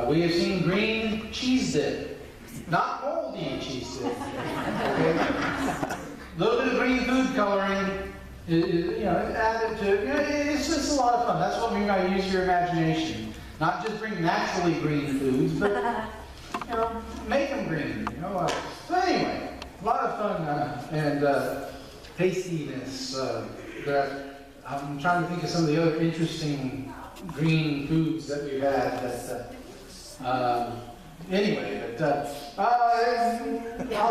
We have seen green cheese dip. Not moldy cheese dip. Okay? A little bit of green food coloring, added to, it's just a lot of fun. That's what we mean by use your imagination. Not just bring naturally green foods, but, make them green. So anyway, a lot of fun and tastiness. That I'm trying to think of some of the other interesting green foods that we've had. I'll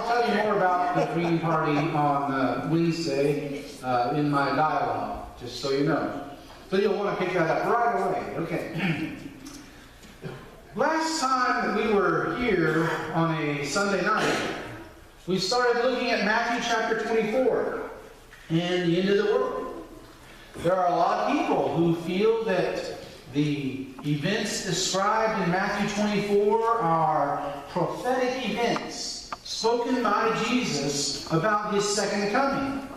tell you more about the Green Party on Wednesday in my dialogue, just so you know. So you'll want to pick that up right away. Okay. Last time that we were here on a Sunday night, we started looking at Matthew chapter 24 and the end of the world. There are a lot of people who feel that the events described in Matthew 24 are prophetic events spoken by Jesus about his second coming.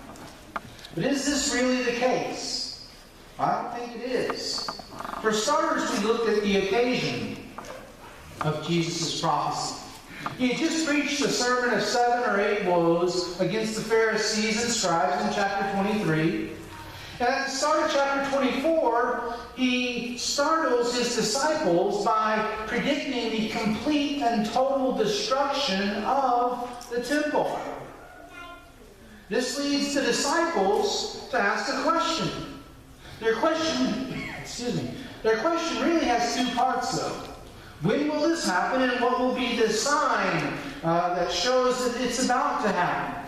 But is this really the case? I don't think it is. For starters, we looked at the occasion of Jesus' prophecy. He had just preached a sermon of 7 or 8 woes against the Pharisees and scribes in chapter 23. And at the start of chapter 24, he startles his disciples by predicting the complete and total destruction of the temple. This leads the disciples to ask a question. Their question really has 2 parts though. When will this happen, and what will be the sign that shows that it's about to happen?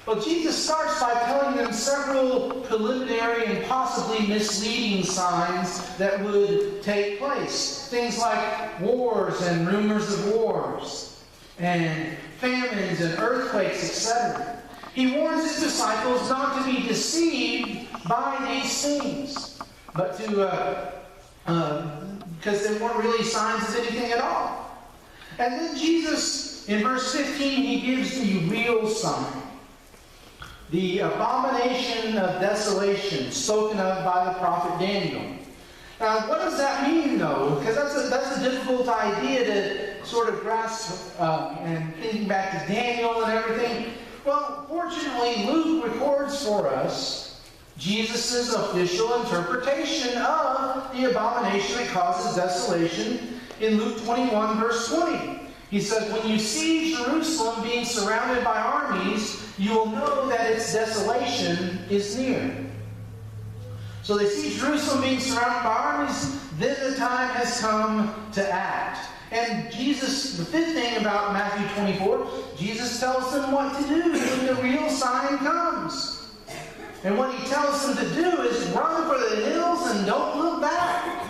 Well, Jesus starts by telling them several preliminary and possibly misleading signs that would take place. Things like wars and rumors of wars, and famines and earthquakes, etc. He warns his disciples not to be deceived by these things, but to because they weren't really signs of anything at all. And then Jesus, in verse 15, he gives the real sign. The abomination of desolation spoken of by the prophet Daniel. Now, what does that mean, though? Because that's a difficult idea to sort of grasp, and thinking back to Daniel and everything. Well, fortunately, Luke records for us Jesus' official interpretation of the abomination that causes desolation in Luke 21, verse 20. He says, when you see Jerusalem being surrounded by armies, you will know that its desolation is near. So they see Jerusalem being surrounded by armies, then the time has come to act. And Jesus, the 5th thing about Matthew 24, Jesus tells them what to do when the real sign comes. And what he tells them to do is run for the hills and don't look back.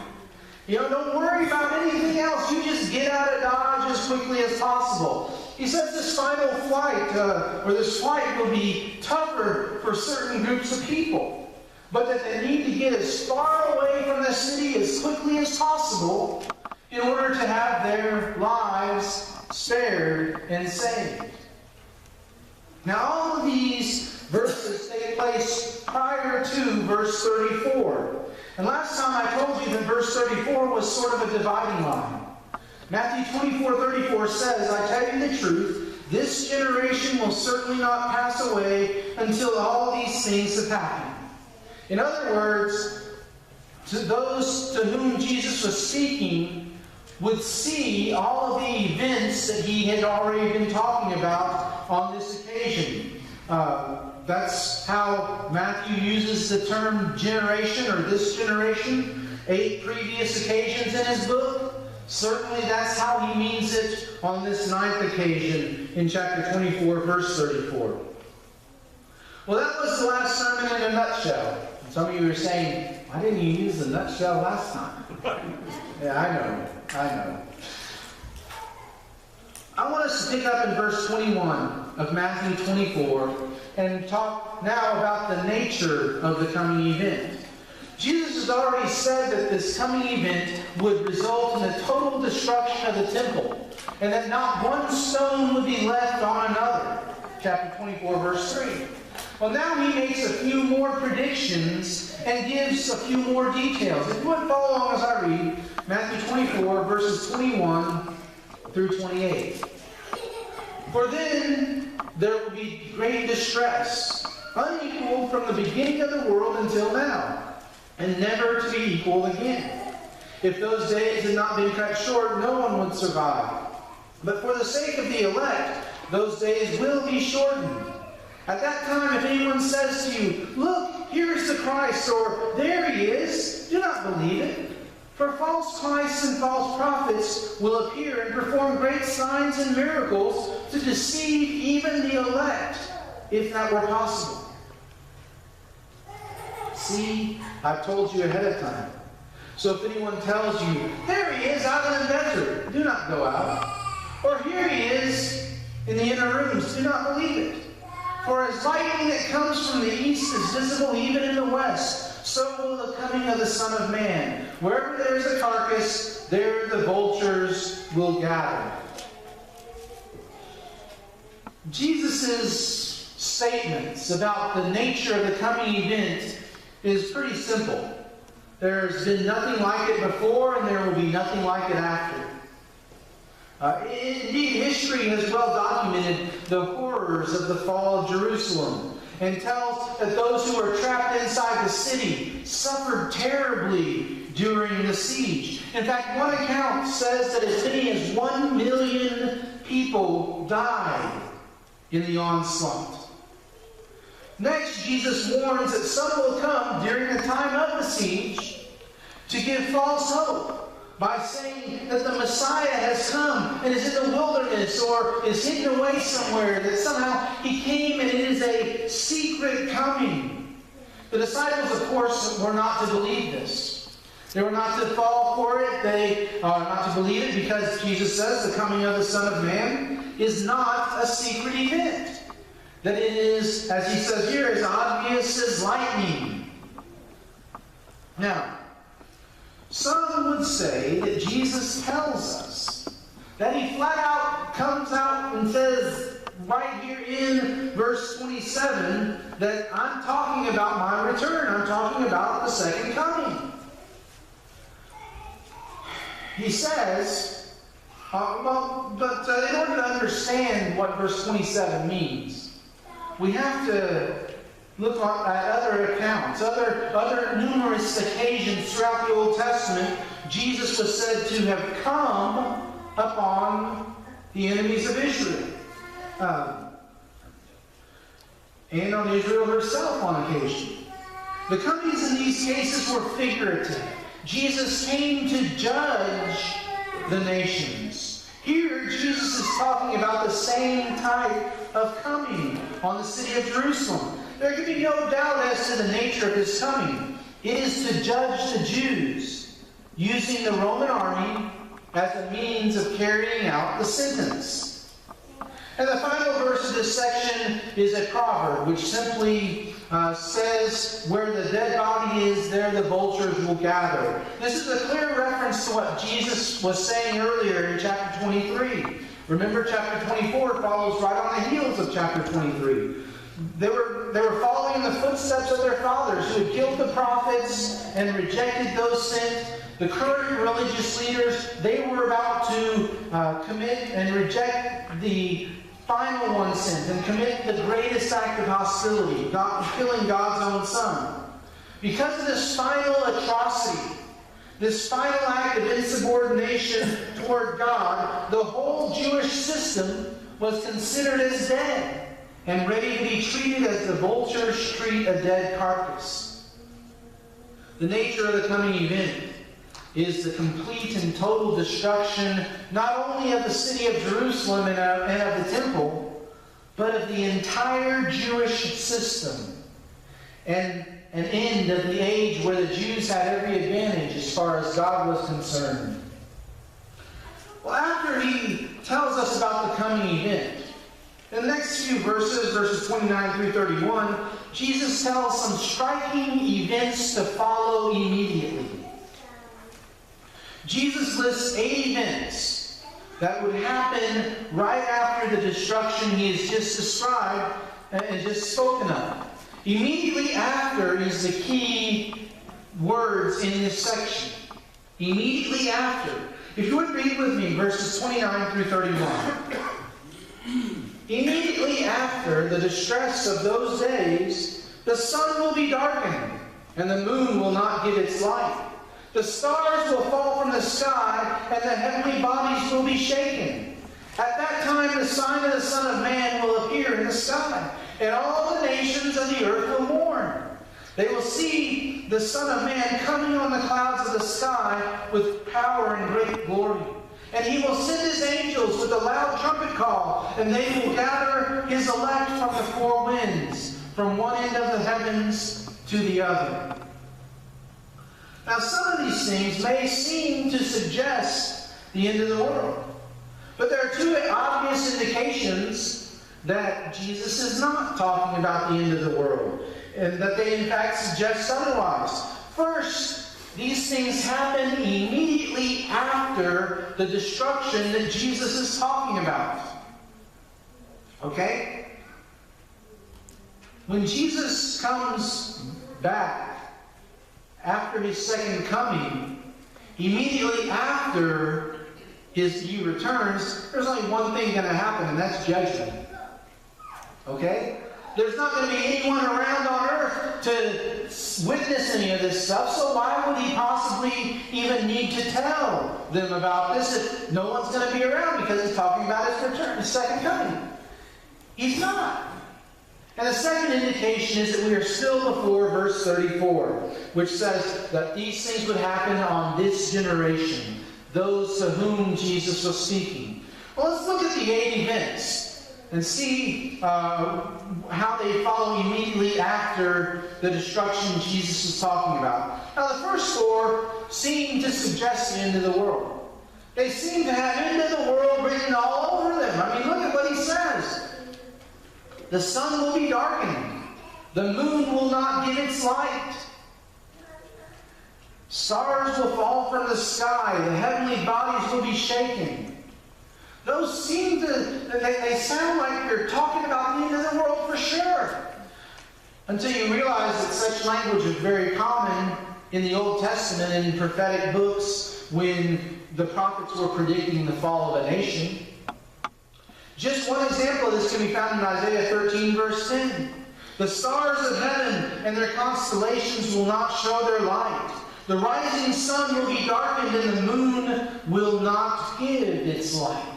Don't worry about anything else. You just get out of Dodge as quickly as possible. He says this final flight, or this flight will be tougher for certain groups of people. But that they need to get as far away from the city as quickly as possible in order to have their lives spared and saved. Now all of these verses take place prior to verse 34. And last time I told you that verse 34 was sort of a dividing line. Matthew 24:34 says, I tell you the truth, this generation will certainly not pass away until all these things have happened. In other words, to those to whom Jesus was speaking would see all of the events that he had already been talking about on this occasion. That's how Matthew uses the term generation, or this generation, 8 previous occasions in his book. Certainly that's how he means it on this 9th occasion in chapter 24, verse 34. Well, that was the last sermon in a nutshell. Some of you are saying, why didn't you use the nutshell last time? Yeah, I know. I want us to pick up in verse 21 of Matthew 24 and talk now about the nature of the coming event. Jesus has already said that this coming event would result in the total destruction of the temple, and that not one stone would be left on another. Chapter 24, verse 3. Well, now he makes a few more predictions and gives a few more details. If you would follow along as I read Matthew 24, verses 21 through 28. For then there will be great distress, unequal from the beginning of the world until now, and never to be equal again. If those days had not been cut short, no one would survive. But for the sake of the elect, those days will be shortened. At that time, if anyone says to you, "Look, here is the Christ," or "There he is," do not believe it. For false Christs and false prophets will appear and perform great signs and miracles to deceive even the elect, if that were possible. See, I've told you ahead of time. So if anyone tells you, "There he is out in the desert," do not go out. Or "Here he is in the inner rooms," do not believe it. For as lightning that comes from the east is visible even in the west, so will the coming of the Son of Man. Wherever there is a carcass, there the vultures will gather. Jesus' statements about the nature of the coming event is pretty simple. There's been nothing like it before, and there will be nothing like it after. Indeed, history has well documented the horrors of the fall of Jerusalem, and tells that those who were trapped inside the city suffered terribly during the siege. In fact, one account says that as many as 1 million people died in the onslaught. Next, Jesus warns that some will come during the time of the siege to give false hope by saying that the Messiah has come and is in the wilderness or is hidden away somewhere, that somehow he came and it is a secret coming. The disciples, of course, were not to believe this. They were not to fall for it. They are not to believe it because Jesus says the coming of the Son of Man is not a secret event. That it is, as he says here, as obvious as lightning. Now, some would say that Jesus tells us, that he flat out comes out and says right here in verse 27 that I'm talking about my return. I'm talking about the second coming. He says, in order to understand what verse 27 means, we have to look at other accounts, other numerous occasions throughout the Old Testament. Jesus was said to have come upon the enemies of Israel. And on Israel herself on occasion. The comings in these cases were figurative. Jesus came to judge the nations. Here, Jesus is talking about the same type of coming on the city of Jerusalem. There can be no doubt as to the nature of his coming. It is to judge the Jews, using the Roman army as a means of carrying out the sentence. And the final verse of this section is a proverb, which simply says, "Where the dead body is, there the vultures will gather." This is a clear reference to what Jesus was saying earlier in chapter 23. Remember, chapter 24 follows right on the heels of chapter 23. They were following the footsteps of their fathers who had killed the prophets and rejected those sent. The current religious leaders, they were about to commit and reject the final one sent and commit the greatest act of hostility, killing God's own Son. Because of this final atrocity, this final act of insubordination toward God, the whole Jewish system was considered as dead and ready to be treated as the vultures treat a dead carcass. The nature of the coming event is the complete and total destruction not only of the city of Jerusalem and of the temple, but of the entire Jewish system, and an end of the age where the Jews had every advantage as far as God was concerned. Well, after he tells us about the coming event, in the next few verses 29 through 31, Jesus tells some striking events to follow immediately. Jesus lists 8 events that would happen right after the destruction he has just described and just spoken of. Immediately after is the key words in this section. Immediately after. If you would read with me verses 29 through 31. Immediately after the distress of those days, the sun will be darkened, and the moon will not give its light. The stars will fall from the sky, and the heavenly bodies will be shaken. At that time the sign of the Son of Man will appear in the sky, and all the nations of the earth will mourn. They will see the Son of Man coming on the clouds of the sky with power and great glory. And he will send his angels with a loud trumpet call, and they will gather his elect from the four winds, from one end of the heavens to the other. Now, some of these things may seem to suggest the end of the world. But there are two obvious indications that Jesus is not talking about the end of the world, and that they in fact suggest otherwise. First, these things happen immediately after the destruction that Jesus is talking about. Okay? When Jesus comes back after his second coming, immediately after he returns, there's only one thing going to happen, and that's judgment. Okay? There's not going to be anyone around on earth to witness any of this stuff, so why would he possibly even need to tell them about this if no one's going to be around, because he's talking about his return, his second coming? He's not. And the second indication is that we are still before verse 34, which says that these things would happen on this generation, those to whom Jesus was speaking. Well, let's look at the 8 events and see how they follow immediately after the destruction Jesus is talking about. Now, the first 4 seem to suggest the end of the world. They seem to have end of the world written all over them. I mean, look at what he says. The sun will be darkened. The moon will not give its light. Stars will fall from the sky. The heavenly bodies will be shaken. Those seem to, they sound like they're talking about the end of the world for sure. Until you realize that such language is very common in the Old Testament and in prophetic books when the prophets were predicting the fall of a nation. Just one example of this can be found in Isaiah 13, verse 10. The stars of heaven and their constellations will not show their light. The rising sun will be darkened, and the moon will not give its light.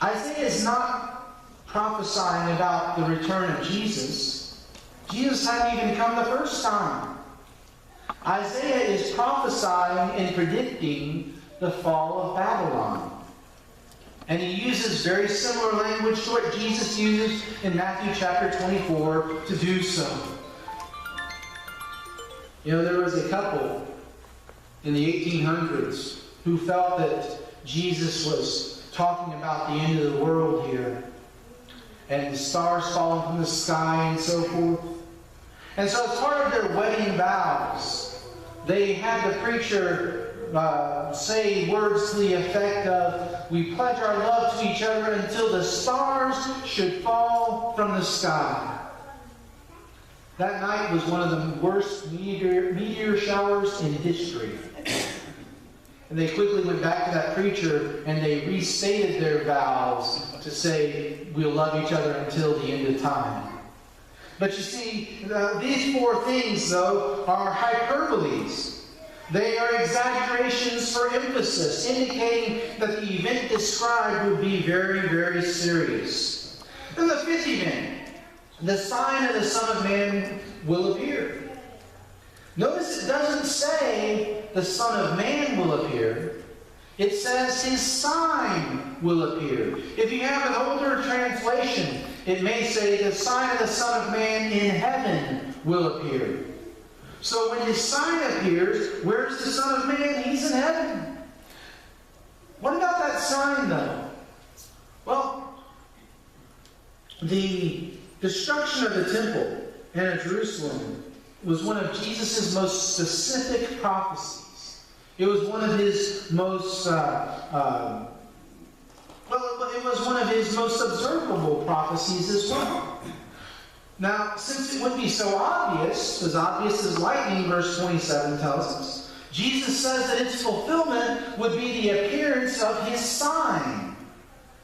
Isaiah is not prophesying about the return of Jesus. Jesus hadn't even come the first time. Isaiah is prophesying and predicting the fall of Babylon. And he uses very similar language to what Jesus uses in Matthew chapter 24 to do so. You know, there was a couple in the 1800s who felt that Jesus was talking about the end of the world here, and the stars falling from the sky and so forth. And so as part of their wedding vows, they had the preacher say words to the effect of, "We pledge our love to each other until the stars should fall from the sky." That night was one of the worst meteor showers in history. And they quickly went back to that preacher and they restated their vows to say, "We'll love each other until the end of time." But you see, these 4 things, though, are hyperboles. They are exaggerations for emphasis, indicating that the event described would be very, very serious. Then the 5th event, the sign of the Son of Man will appear. Notice it doesn't say the Son of Man will appear. It says his sign will appear. If you have an older translation, it may say the sign of the Son of Man in heaven will appear. So when his sign appears, where's the Son of Man? He's in heaven. What about that sign, though? Well, the destruction of the temple and of Jerusalem was one of Jesus' most specific prophecies. It was one of his most, it was one of his most observable prophecies as well. Now, since it would be so obvious as lightning, verse 27 tells us, Jesus says that its fulfillment would be the appearance of his sign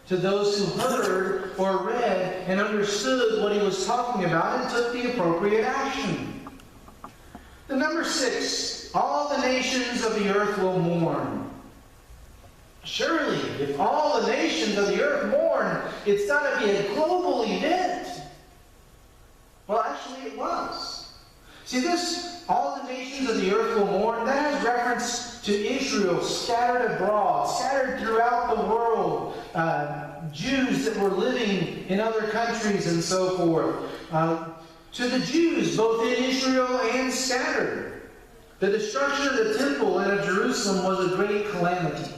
to those who heard or read and understood what he was talking about and took the appropriate action. The number 6, all the nations of the earth will mourn. Surely, if all the nations of the earth mourn, it's got to be a global event. Well, actually it was. See, this, all the nations of the earth will mourn, that has reference to Israel scattered abroad, scattered throughout the world. Jews that were living in other countries and so forth. To the Jews, both in Israel and scattered, the destruction of the temple and of Jerusalem was a great calamity.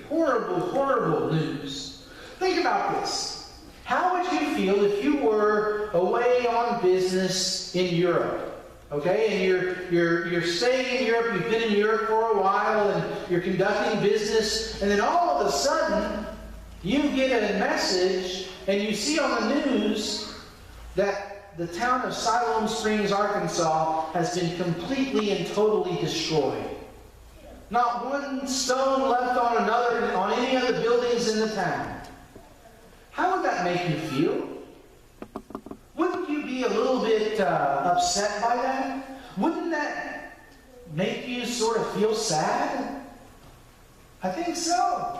Horrible, horrible news. Think about this. How would you feel if you were away on business in Europe? Okay, and you're staying in Europe, you've been in Europe for a while, and you're conducting business, and then all of a sudden, you get a message, and you see on the news that the town of Siloam Springs, Arkansas, has been completely and totally destroyed. Not one stone left on any of the buildings in the town. How would that make you feel? Wouldn't you be a little bit upset by that? Wouldn't that make you sort of feel sad? I think so.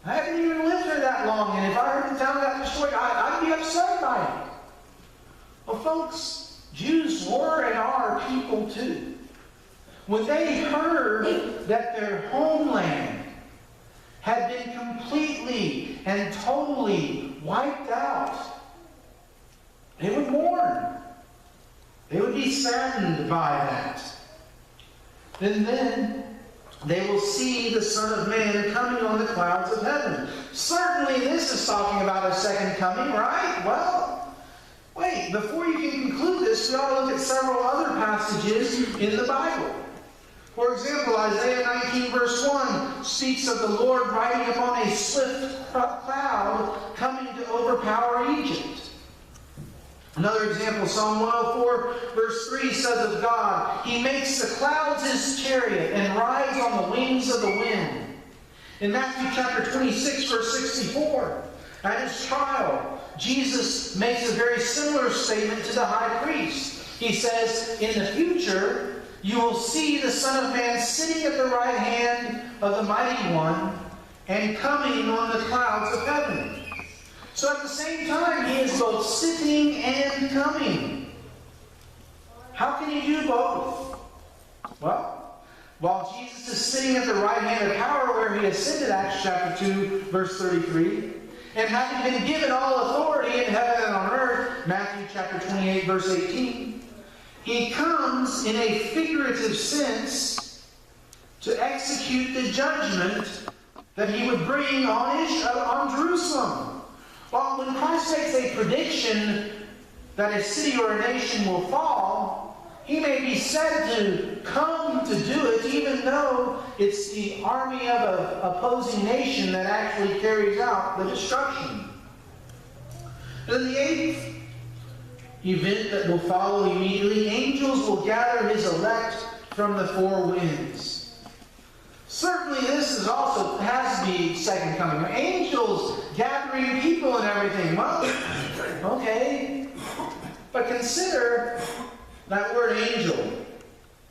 I haven't even lived there that long, and if I heard the town got destroyed, I'd be upset by it. Well, folks, Jews were and are people too. When they heard that their homeland had been completely and totally wiped out, they would mourn. They would be saddened by that. Then they will see the Son of Man coming on the clouds of heaven. Certainly this is talking about a second coming, right? Well, wait, before you can conclude this, we ought to look at several other passages in the Bible. For example, Isaiah 19 verse 1 speaks of the Lord riding upon a swift cloud coming to overpower Egypt. Another example, Psalm 104 verse 3 says of God, He makes the clouds His chariot and rides on the wings of the wind. In Matthew chapter 26 verse 64, at His trial, Jesus makes a very similar statement to the high priest. He says, in the future, you will see the Son of Man sitting at the right hand of the Mighty One and coming on the clouds of heaven. So at the same time, He is both sitting and coming. How can He do both? Well, while Jesus is sitting at the right hand of power where He ascended, Acts chapter 2, verse 33, and having been given all authority in heaven and on earth, Matthew chapter 28, verse 18, He comes in a figurative sense to execute the judgment that He would bring on Jerusalem. Well, when Christ makes a prediction that a city or a nation will fall, He may be said to come to do it, even though it's the army of an opposing nation that actually carries out the destruction. Then the eighth event that will follow immediately, angels will gather His elect from the four winds. Certainly this has to be second coming. Angels gathering people and everything. Well, okay. But consider that word angel.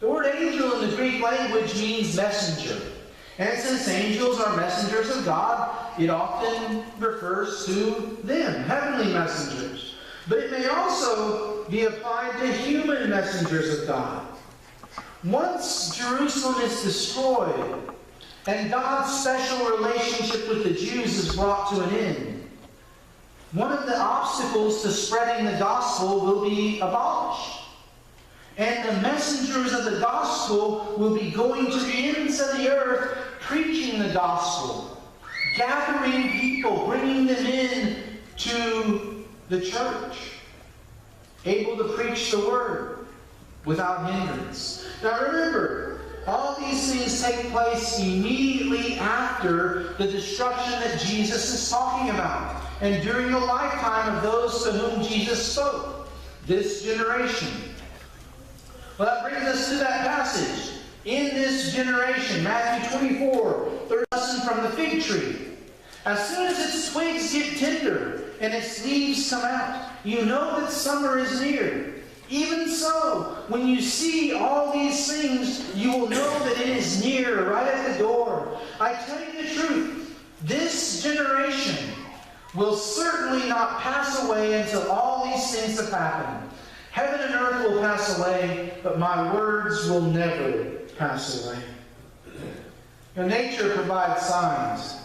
The word angel in the Greek language means messenger. And since angels are messengers of God, it often refers to them, heavenly messengers. But it may also be applied to human messengers of God. Once Jerusalem is destroyed and God's special relationship with the Jews is brought to an end, one of the obstacles to spreading the gospel will be abolished. And the messengers of the gospel will be going to the ends of the earth preaching the gospel, gathering people, bringing them in to the church, able to preach the word without hindrance. Now remember, all these things take place immediately after the destruction that Jesus is talking about, and during the lifetime of those to whom Jesus spoke. this generation. Well, that brings us to that passage. In this generation, Matthew 24, third lesson from the fig tree. As soon as its twigs get tender and its leaves come out, you know that summer is near. Even so, when you see all these things, you will know that it is near, right at the door. I tell you the truth, this generation will certainly not pass away until all these things have happened. Heaven and earth will pass away, but my words will never pass away. Now, nature provides signs.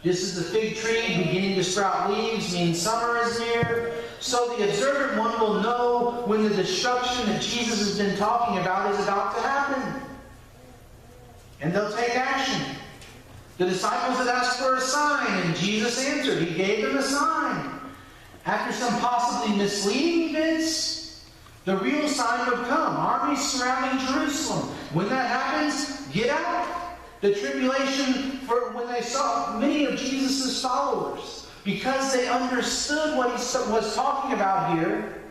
Just as the fig tree beginning to sprout leaves means summer is near, so the observant one will know when the destruction that Jesus has been talking about is about to happen. And they'll take action. The disciples had asked for a sign, and Jesus answered. He gave them a sign. After some possibly misleading events, the real sign would come. Armies surrounding Jerusalem. When that happens, get out. The tribulation for when they saw many of Jesus' followers, because they understood what he was talking about here,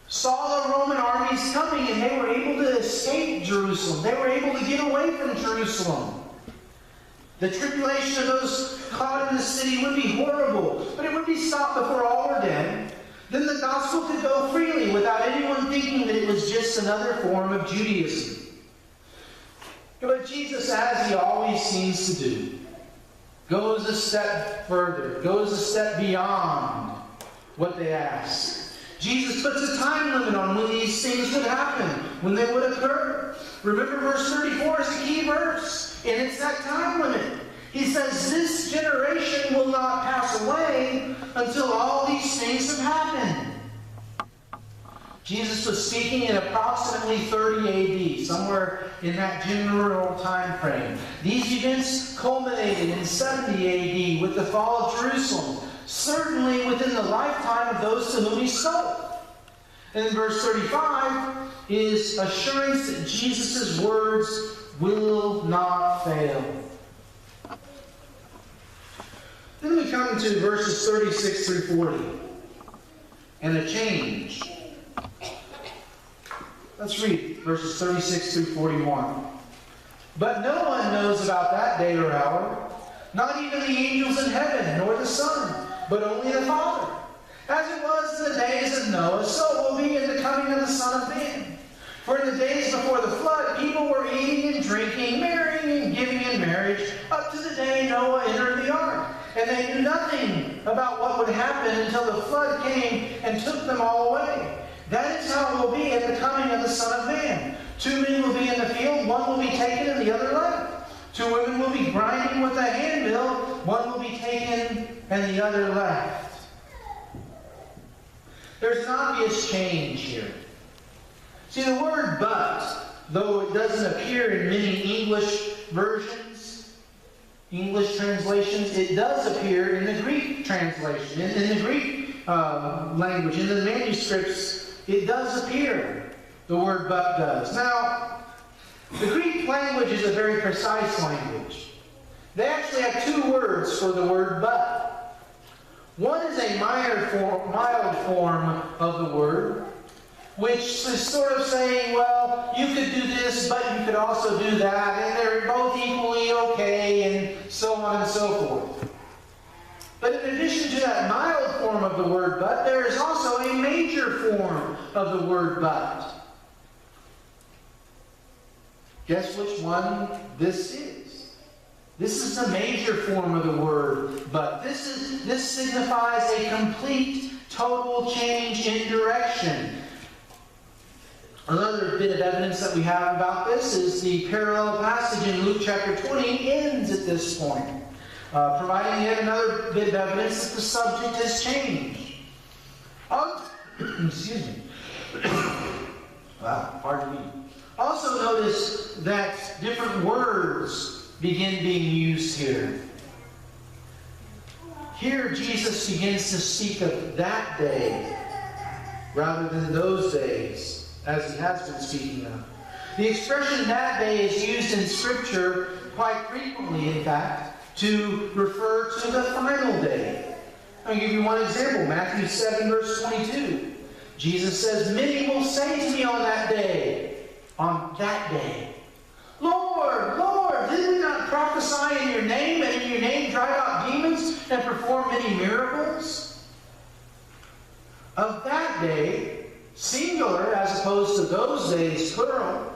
saw the Roman armies coming, and they were able to escape Jerusalem. They were able to get away from Jerusalem. The tribulation of those caught in the city would be horrible, but it would be stopped before all were dead. Then the gospel could go freely without anyone thinking that it was just another form of Judaism. But Jesus, as he always seems to do, goes a step further, goes a step beyond what they ask. Jesus puts a time limit on when these things would happen, when they would occur. Remember, verse 34 is a key verse, and it's that time limit. He says, this generation will not pass away until all these things have happened. Jesus was speaking in approximately 30 AD, somewhere in that general time frame. These events culminated in 70 AD with the fall of Jerusalem, certainly within the lifetime of those to whom he spoke. And in verse 35 is assurance that Jesus' words will not fail. Then we come to verses 36 through 40, and a change. Let's read verses 36 through 41. But no one knows about that day or hour, not even the angels in heaven, nor the Son, but only the Father. As it was in the days of Noah, so it will be in the coming of the Son of Man. For in the days before the flood, people were eating and drinking, marrying and giving in marriage, up to the day Noah entered the ark. And they knew nothing about what would happen until the flood came and took them all away. That is how it will be at the coming of the Son of Man. 2 men will be in the field, one will be taken and the other left. 2 women will be grinding with a handmill, one will be taken and the other left. There's an obvious change here. See, the word but, though it doesn't appear in many English versions, English translations, it does appear in the Greek translation, in the Greek language, in the manuscripts. It does appear, the word but does. Now, the Greek language is a very precise language. They actually have 2 words for the word but. One is a mild form of the word, which is sort of saying, well, you could do this, but you could also do that, and they're both equally okay, and so on and so forth. But in addition to that mild form of the word but, there is also a major form of the word but. Guess which one this is? This is the major form of the word but. This signifies a complete, total change in direction. Another bit of evidence that we have about this is the parallel passage in Luke chapter 20 ends at this point. Providing yet another bit of evidence that the subject has changed. Excuse me. Wow, pardon me. Also notice that different words begin being used here. Here Jesus begins to speak of that day rather than those days, as he has been speaking of. The expression that day is used in Scripture quite frequently, in fact, to refer to the final day. I'll give you one example. Matthew 7, verse 22. Jesus says, "Many will say to me on that day, Lord, Lord, did we not prophesy in your name, and in your name drive out demons and perform many miracles?" Of that day, singular as opposed to those days, plural,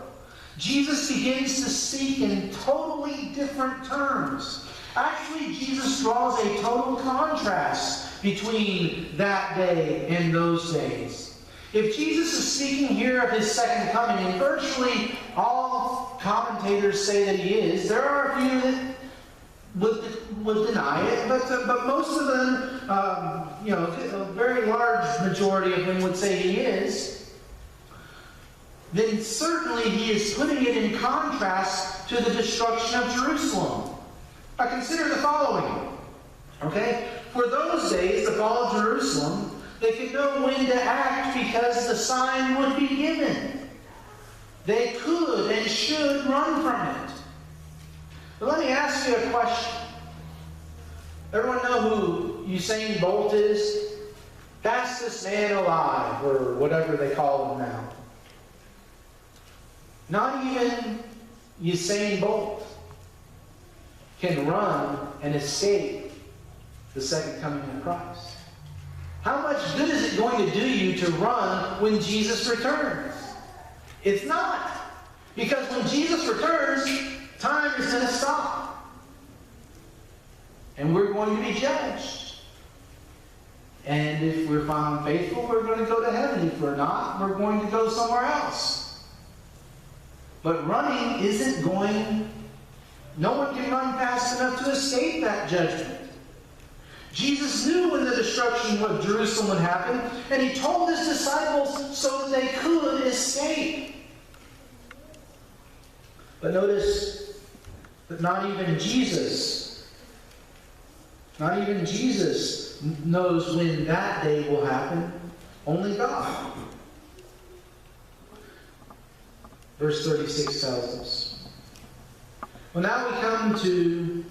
Jesus begins to speak in totally different terms. Actually, Jesus draws a total contrast between that day and those days. If Jesus is speaking here of his second coming, and virtually all commentators say that he is, there are a few that would deny it, but most of them, a very large majority of them would say he is, then certainly he is putting it in contrast to the destruction of Jerusalem. Now consider the following. Okay? For those days, the fall of Jerusalem, they could know when to act because the sign would be given. They could and should run from it. But let me ask you a question. Everyone know who Usain Bolt is? Fastest man alive, or whatever they call him now. Not even Usain Bolt can run and escape the second coming of Christ. How much good is it going to do you to run when Jesus returns? It's not. Because when Jesus returns, time is going to stop. And we're going to be judged. And if we're found faithful, we're going to go to heaven. If we're not, we're going to go somewhere else. But running isn't going... No one can run fast enough to escape that judgment. Jesus knew when the destruction of Jerusalem would happen, and he told his disciples so that they could escape. But notice that not even Jesus knows when that day will happen. Only God. Verse 36 tells us. Well, now we come to